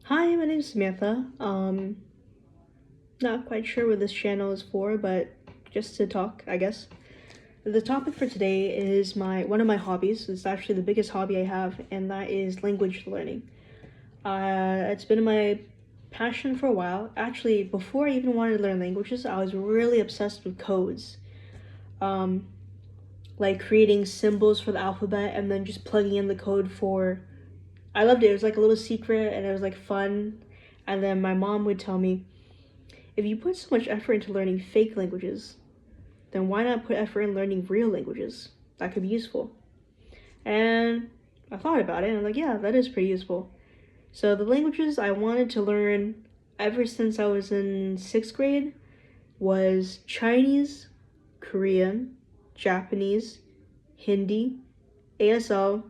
Hi, my name's Samantha. Not quite sure what this channel is for, but just to talk, I guess. The topic for today is one of my hobbies. It's actually the biggest hobby I have, and that is language learning. It's been my passion for a while. Actually, before I even wanted to learn languages, I was really obsessed with codes. Um, like creating symbols for the alphabet and then just plugging in the code for. I loved it. It was like a little secret, and it was like fun. And then my mom would tell me, if you put so much effort into learning fake languages, then why not put effort in learning real languages? That could be useful. And I thought about it and I'm like, yeah, that is pretty useful. So the languages I wanted to learn ever since I was in sixth grade was Chinese, Korean, Japanese, Hindi, ASL,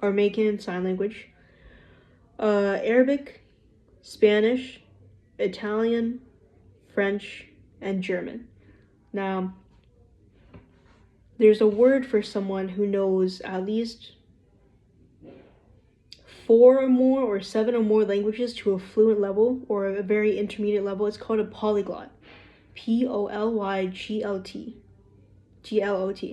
Armenian Sign Language, Arabic, Spanish, Italian, French, and German. Now, there's a word for someone who knows at least 4 or more or 7 or more languages to a fluent level or a very intermediate level. It's called a polyglot. Polyglot. GLOT.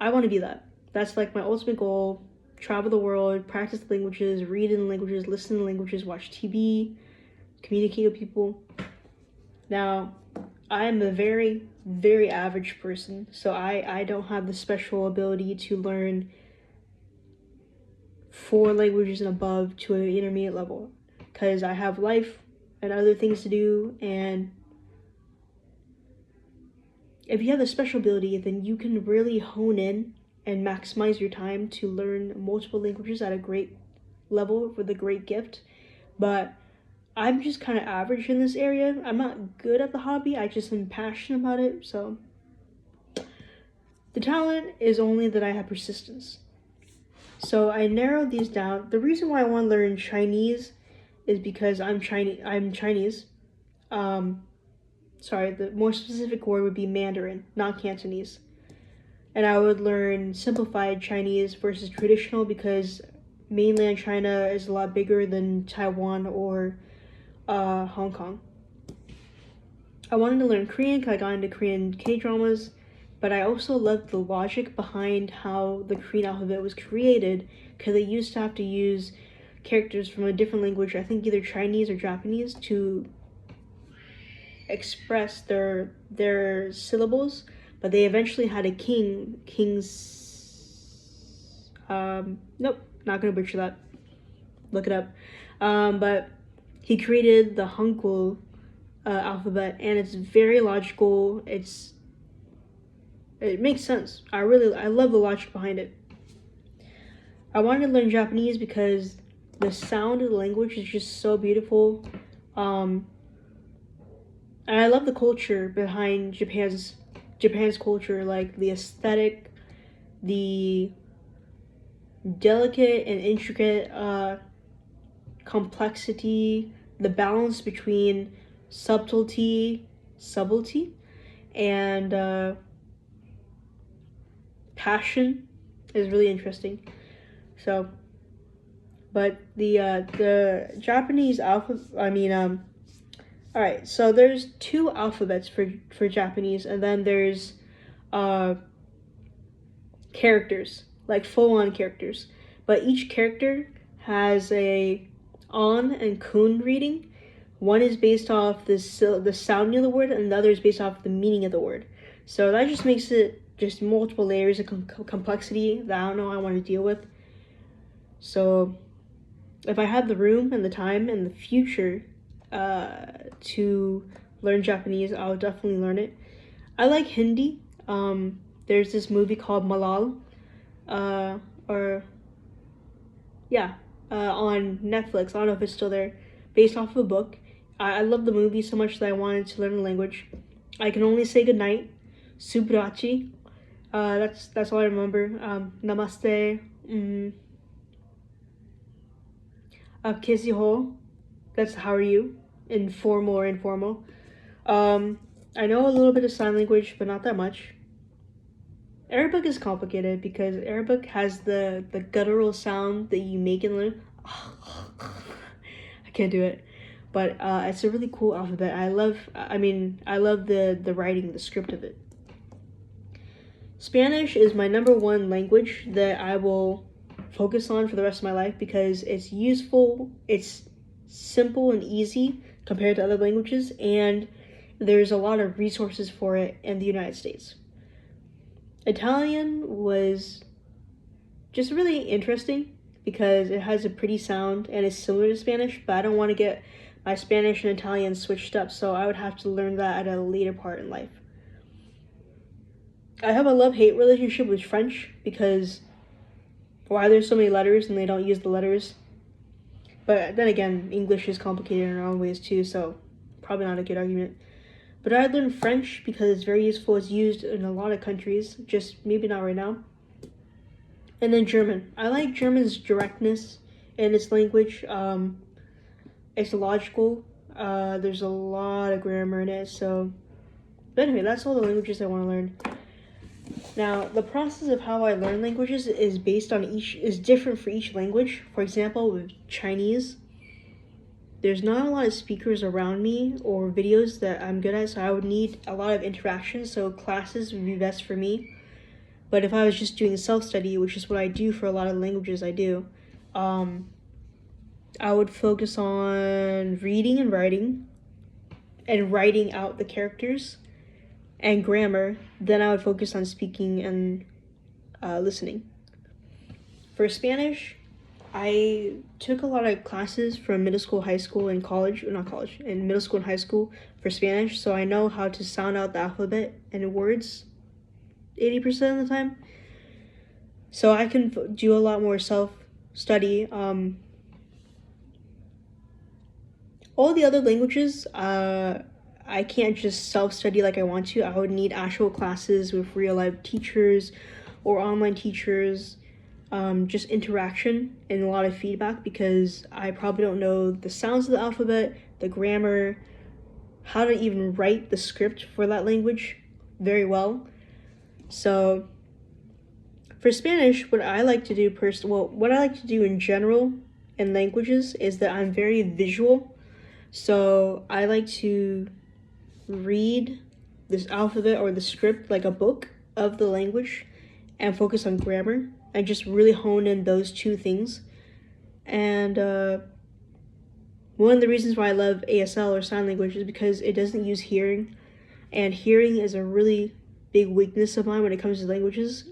I want to be that. That's like my ultimate goal. Travel the world, practice languages, read in languages, listen to languages, watch TV, communicate with people. Now, I am a very, very average person, so I don't have the special ability to learn 4 languages and above to an intermediate level because I have life and other things to do. And if you have the special ability, then you can really hone in and maximize your time to learn multiple languages at a great level with a great gift. But I'm just kind of average in this area. I'm not good at the hobby, I just am passionate about it. So the talent is only that I have persistence. So I narrowed these down. The reason why I want to learn Chinese is because I'm Chinese. Um, Sorry, the more specific word would be Mandarin, not Cantonese. And I would learn simplified Chinese versus traditional because mainland China is a lot bigger than Taiwan or Hong Kong. I wanted to learn Korean because I got into Korean K-dramas, but I also loved the logic behind how the Korean alphabet was created because they used to have to use characters from a different language, I think either Chinese or Japanese, to express their syllables, but they eventually had a king's nope, not gonna butcher that. Look it up. But he created the Hangul alphabet, and it's very logical. It makes sense. I love the logic behind it. I wanted to learn Japanese because the sound of the language is just so beautiful. And I love the culture behind Japan's culture, like the aesthetic, the delicate and intricate complexity, the balance between subtlety, and passion is really interesting. So, but the Japanese alphabet. All right. So there's 2 alphabets for Japanese, and then there's uh characters, like full on characters. But each character has a on and kun reading. One is based off the sounding of the word, and the other is based off the meaning of the word. So that just makes it just multiple layers of complexity that I don't know I want to deal with. So if I had the room and the time and the future to learn Japanese, I would definitely learn it. I like Hindi. There's this movie called Malal, uh, or yeah, on Netflix. I don't know if it's still there, based off of a book. I love the movie so much that I wanted to learn the language. I can only say goodnight, Subrachi. That's all I remember. Namaste. Kisiho. That's how are you, informal or informal. I know a little bit of sign language, but not that much. Arabic is complicated because Arabic has the guttural sound that you make in the. can't do it. But it's a really cool alphabet. I love the writing, the script of it. Spanish is my number one language that I will focus on for the rest of my life because it's useful, it's simple and easy compared to other languages, and there's a lot of resources for it in the United States. Italian was just really interesting because it has a pretty sound and it's similar to Spanish, but I don't want to get my Spanish and Italian switched up, so I would have to learn that at a later part in life. I have a love-hate relationship with French because why there's so many letters and they don't use the letters. But then again, English is complicated in our own ways too, so probably not a good argument. But I learned French because it's very useful. It's used in a lot of countries, just maybe not right now. And then German. I like German's directness in its language. It's logical. There's a lot of grammar in it. So, but anyway, that's all the languages I want to learn. Now, the process of how I learn languages is different for each language. For example, with Chinese, there's not a lot of speakers around me or videos that I'm good at, so I would need a lot of interaction. So classes would be best for me. But if I was just doing self-study, which is what I do for a lot of languages I do, I would focus on reading and writing out the characters and grammar. Then I would focus on speaking and listening. For Spanish, I took a lot of classes from middle school, high school, and middle school and high school for Spanish, so I know how to sound out the alphabet and words 80% of the time. So I can do a lot more self-study. All the other languages, I can't just self-study like I want to. I would need actual classes with real-life teachers or online teachers, just interaction and a lot of feedback because I probably don't know the sounds of the alphabet, the grammar, how to even write the script for that language very well. So for Spanish, what I like to do in general in languages is that I'm very visual. So I like to read this alphabet or the script like a book of the language and focus on grammar and just really hone in those two things. And one of the reasons why I love ASL or sign language is because it doesn't use hearing, and hearing is a really big weakness of mine when it comes to languages,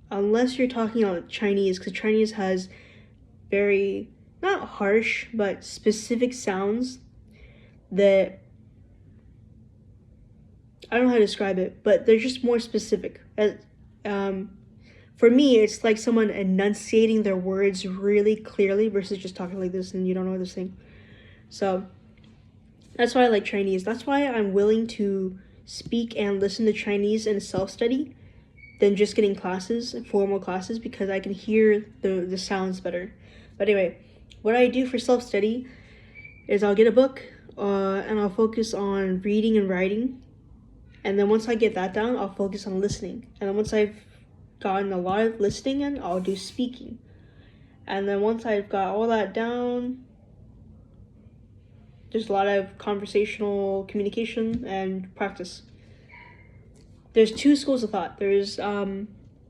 unless you're talking about Chinese, because Chinese has very, not harsh, but specific sounds that, I don't know how to describe it, but they're just more specific. For me, it's like someone enunciating their words really clearly versus just talking like this and you don't know what they're saying. So that's why I like Chinese. That's why I'm willing to speak and listen to Chinese in self-study than just getting classes, formal classes, because I can hear the sounds better. But anyway, what I do for self-study is I'll get a book and I'll focus on reading and writing. And then once I get that down, I'll focus on listening. And then once I've gotten a lot of listening in, I'll do speaking. And then once I've got all that down, there's a lot of conversational communication and practice. There's two schools of thought. There's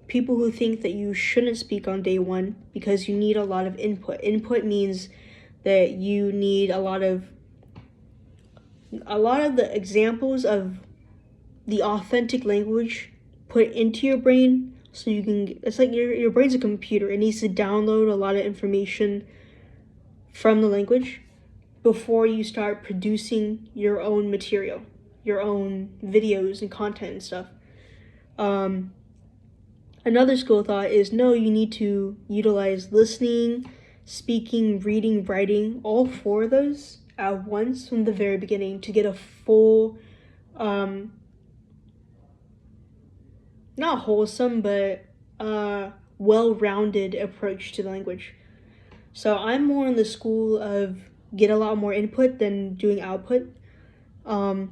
people who think that you shouldn't speak on day one because you need a lot of input. Input means that you need a lot of the examples of the authentic language put into your brain, so you can, it's like your brain's a computer. It needs to download a lot of information from the language before you start producing your own material, your own videos and content and stuff. Another school of thought is no, you need to utilize listening, speaking, reading, writing, all four of those at once from the very beginning to get a full, not wholesome, but well-rounded approach to the language. So I'm more in the school of get a lot more input than doing output. I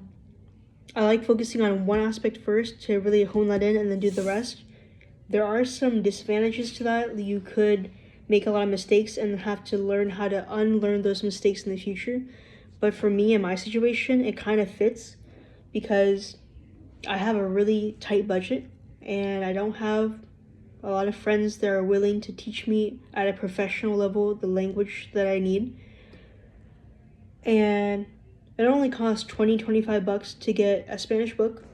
like focusing on one aspect first to really hone that in and then do the rest. There are some disadvantages to that. You could make a lot of mistakes and have to learn how to unlearn those mistakes in the future. But for me in my situation, it kind of fits because I have a really tight budget and I don't have a lot of friends that are willing to teach me at a professional level the language that I need. And it only costs $25 to get a Spanish book,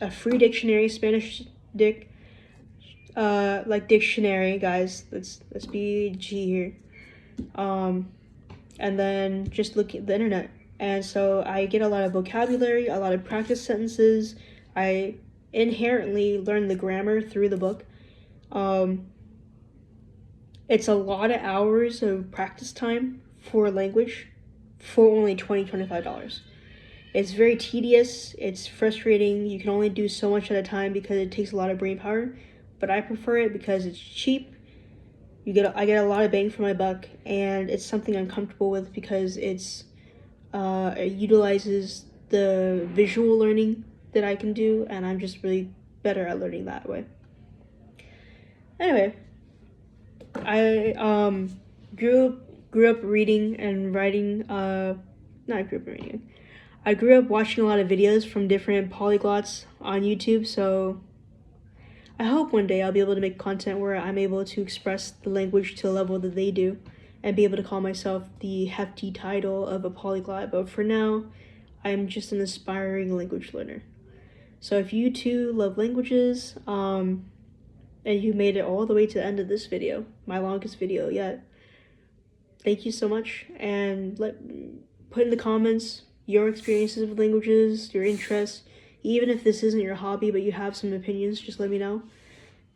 a free dictionary, Spanish dictionary, guys. Let's be G here. And then just look at the internet. And so I get a lot of vocabulary, a lot of practice sentences. I inherently learn the grammar through the book. It's a lot of hours of practice time for language for only $25. It's very tedious, it's frustrating, you can only do so much at a time because it takes a lot of brain power, but I prefer it because it's cheap. I get a lot of bang for my buck, and it's something I'm comfortable with because it utilizes the visual learning that I can do, and I'm just really better at learning that way. Anyway, I grew up reading and writing. Not grew up reading. I grew up watching a lot of videos from different polyglots on YouTube, so I hope one day I'll be able to make content where I'm able to express the language to a level that they do and be able to call myself the hefty title of a polyglot. But for now, I'm just an aspiring language learner. So if you too love languages, and you made it all the way to the end of this video, my longest video yet, thank you so much, and put in the comments your experiences with languages, your interests. Even if this isn't your hobby but you have some opinions, just let me know.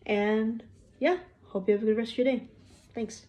And yeah, hope you have a good rest of your day. Thanks.